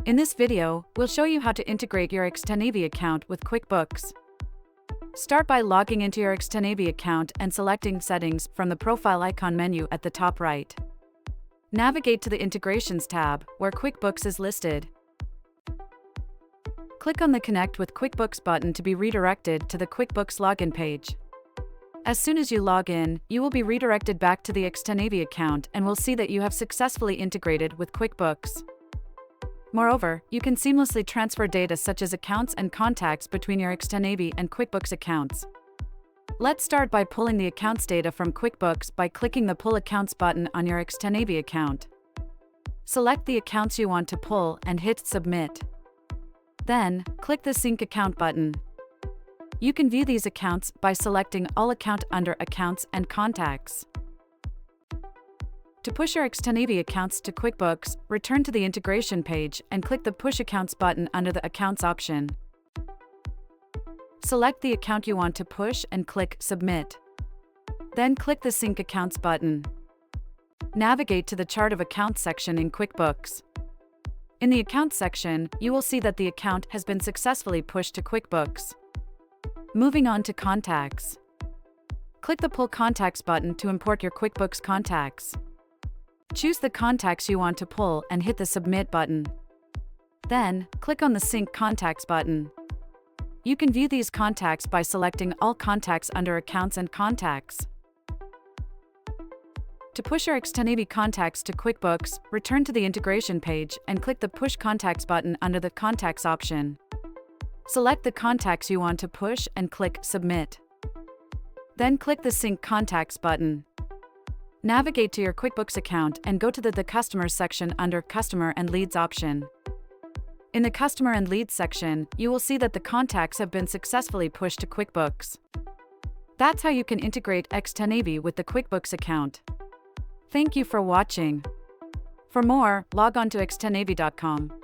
In this video, we'll show you how to integrate your XTEN-AV account with Quickbooks. Start by logging into your XTEN-AV account and selecting Settings from the profile icon menu at the top right. Navigate to the Integrations tab, where Quickbooks is listed. Click on the Connect with Quickbooks button to be redirected to the Quickbooks login page. As soon as you log in, you will be redirected back to the XTEN-AV account and will see that you have successfully integrated with Quickbooks. Moreover, you can seamlessly transfer data such as accounts and contacts between your XTEN-AV and Quickbooks accounts. Let's start by pulling the accounts data from Quickbooks by clicking the Pull Accounts button on your XTEN-AV account. Select the accounts you want to pull and hit Submit. Then, click the Sync Account button. You can view these accounts by selecting All Account under Accounts and Contacts. To push your XTEN-AV accounts to Quickbooks, return to the integration page and click the Push Accounts button under the Accounts option. Select the account you want to push and click Submit. Then click the Sync Accounts button. Navigate to the Chart of Accounts section in Quickbooks. In the Accounts section, you will see that the account has been successfully pushed to Quickbooks. Moving on to Contacts. Click the Pull Contacts button to import your Quickbooks contacts. Choose the contacts you want to pull and hit the Submit button. Then, click on the Sync Contacts button. You can view these contacts by selecting All Contacts under Accounts and Contacts. To push your XTEN-AV contacts to Quickbooks, return to the integration page and click the Push Contacts button under the Contacts option. Select the contacts you want to push and click Submit. Then click the Sync Contacts button. Navigate to your Quickbooks account and go to the Customers section under Customer and Leads option. In the Customer and Leads section, you will see that the contacts have been successfully pushed to Quickbooks. That's how you can integrate XTEN-AV with the Quickbooks account. Thank you for watching. For more, log on to xtenav.com.